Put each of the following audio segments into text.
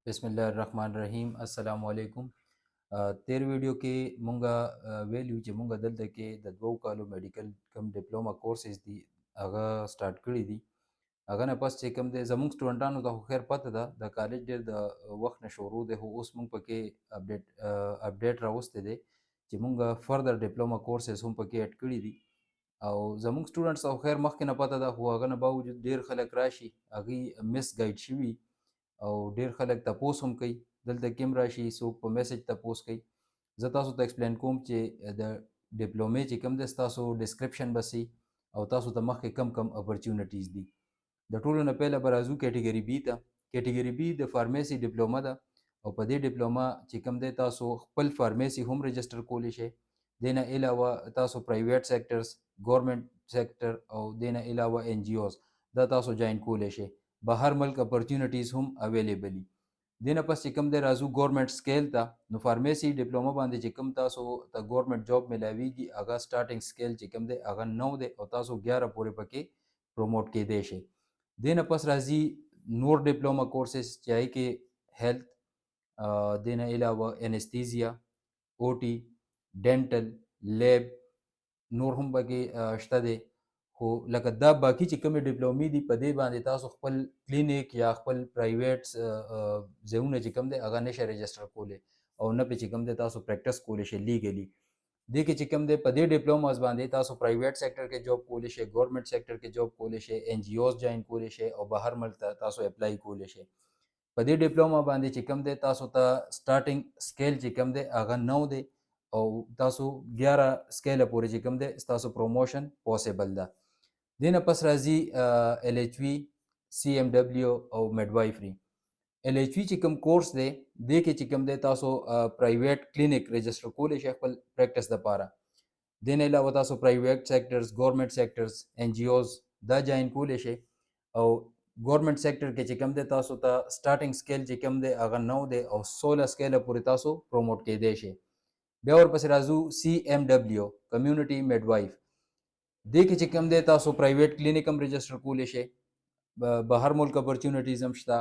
बिस्मिल्लाहिर्रहमानिर्रहीम अस्सलाम वालेकुम। तेर वीडियो کې مونږه ویلیو چې مونږه دلته کې د 2 کالو میډیکل کم ډیپلوما کورسز دي هغه سٹارټ کړي دي. هغه نه پس چې کوم دی زموږ سټوډنټانو ته خو خیر پته ده د کالج ډېر د وخت نه شروع دی، خو اوس مونږ پکې اپډیټ راوستی دی چې مونږه فردر ډیپلوما کورسز هم پکې اډ کړي دي. او زموږ سټوډنټس ته خو خیر مخکې نه پته ده، خو هغه نه باوجود ډېر خلک راشي هغوی مس ګایډ شوي او ډیر خلک تپوس هم کوي. دلته کې هم راشي څوک په میسج تپوس کوي. زه تاسو ته ایکسپلین کوم چې د ډیپلومې چې کوم دی ستاسو ډسکرپشن به سي او تاسو ته مخکې کم کم اپرچونټیز دي. د ټولو نه پهله به راځو کیټګري بي ته. کیټګري بي د فارمیسي ډیپلوما ده او په دې ډیپلوما چې کوم دی تاسو خپل فارمیسي هم رجسټر کولی شئ. دې نه علاوه تاسو پرایویټ سیکټرز، ګورنمنټ سیکټر او دې نه علاوه ان جی اوز دا تاسو جاین کولی شئ. بهر ملک اپرچونټیز هم اویلیبل دي. دې نه پس چې کوم دی راځو ګورنمنټ سکیل ته. نو فارمیسي ډیپلوما باندې چې کوم تاسو ته ګورنمنټ جاب ملاویږي هغه سټارټینګ سکیل چې کوم دی هغه 9 دی او تاسو 11 پورې پکې پروموټ کیدی شئ. دې نه پس راځي نور ډیپلوما کورسز چې هغې کې هیلث، دې نه علاوه انستیزیا، او ټي، ډینټل، لیب نور هم پکې شته دی. خو لکه دا باقي چې کومې ډیپلومې دي په دې باندې تاسو خپل کلینیک یا خپل پرایویټ ځایونه چې کوم دی هغه نشئ رجسټر کولی او نه پې چې کوم دی تاسو پریکټس کولی شئ لیګلي. دې کې چې کوم دی په دې ډیپلوماز باندې تاسو پرایویټ سیکټر کې جاب کولی شئ، ګورنمنټ سیکټر کې جاب کولی شئ، ان جی اوز جاین کولی شئ او بهر ملک ته تاسو اپلای کولی شئ. په دې ډیپلوما باندې چې کوم دی تاسو ته سټارټینګ سکیل چې کوم دی هغه 9 دی او تاسو 11 سکیله پورې چې کوم دی ستاسو پروموشن پوسیبل ده. دې نه پس راځي ایل ایچ وي، سی ایم ډبلیو او میډوایفري. ایل ایچ وي چې کوم کورس دی دې کې چې کوم دی تاسو پرایویټ کلینیک رجسټر کولی شئ خپل پریکټس دپاره. دې نه علاوه تاسو پرایویټ سیکټرز، ګورنمنټ سیکټرز، ان جی اوز دا جاین کولی شئ. او ګورنمنټ سیکټر کې چې کوم دی تاسو ته سټارټینګ سکیل چې کوم دی هغه 9 دی او 16 سکیله پورې تاسو پروموټ کیدی شئ. بیا ورپسې راځو سی ایم ډبلیو کمیونټي میډوایف. دې کې چې کوم دی تاسو پرایویټ کلینیک هم رجسټر کولی شئ، بهر ملک اپرچونټیز هم شته،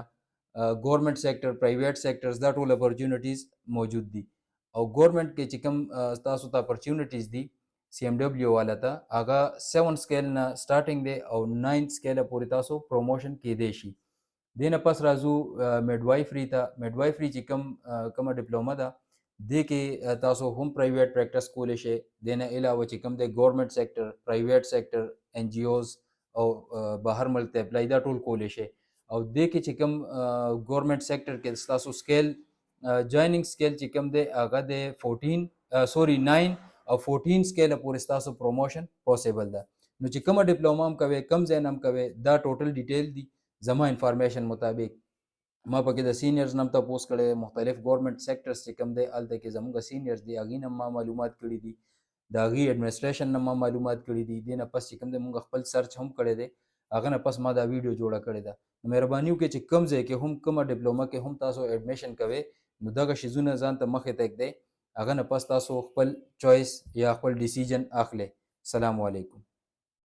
ګورنمنټ سیکټر، پرایویټ سیکټرز دا ټول اپرچونټیز موجود دي. او ګورنمنټ کې چې کوم تاسو ته اپرچونټیز دي سی ایم ډبلیو والا ته هغه 7 سکیل نه سټارټینګ دی او 9 سکیله پورې تاسو پروموشن کیدی شي. دې نه پس راځو میډوایفري ته. میډوایفري چې کومه ډیپلوما ده دې کې تاسو هم پرایویټ پریکټس کولی شئ. دې نه علاوه چې کوم دی ګورنمنټ سیکټر، پرایویټ سیکټر، ان جی اوز او بهر ملک ته اپلای دا ټول کولی شئ. او دې کې چې کوم ګورنمنټ سیکټر کې ستاسو سکیل جایننګ سکیل چې کوم دی هغه د 9 او 14 سکیله پورې ستاسو پروموشن پوسیبل ده. نو چې کومه ډیپلوما هم کوئ، کم ځای نه هم کوئ، دا ټوټل ډیټیل دي زما انفارمیشن مطابق. ما پکې د سینیرز نه هم تپوس کړی، مختلف ګورنمنټ سیکټرز چې کوم دی هلته کې زموږ سینیرز دي هغوی نه ما معلومات کړي دي، د هغوی ایډمنسټریشن نه ما معلومات کړي دي. دې نه پس چې کوم دی مونږ خپل سرچ هم کړی دی، هغه نه پس ما دا ویډیو جوړه کړې ده. نو مهرباني وکړئ چې کوم ځای کې هم کومه ډیپلوما کې هم تاسو ایډمیشن کوئ نو دغه شیزونه ځان ته مخې ته ږدئ، هغه نه پس تاسو خپل چوایس یا خپل ډیسیژن اخلئ. سلام علیکم.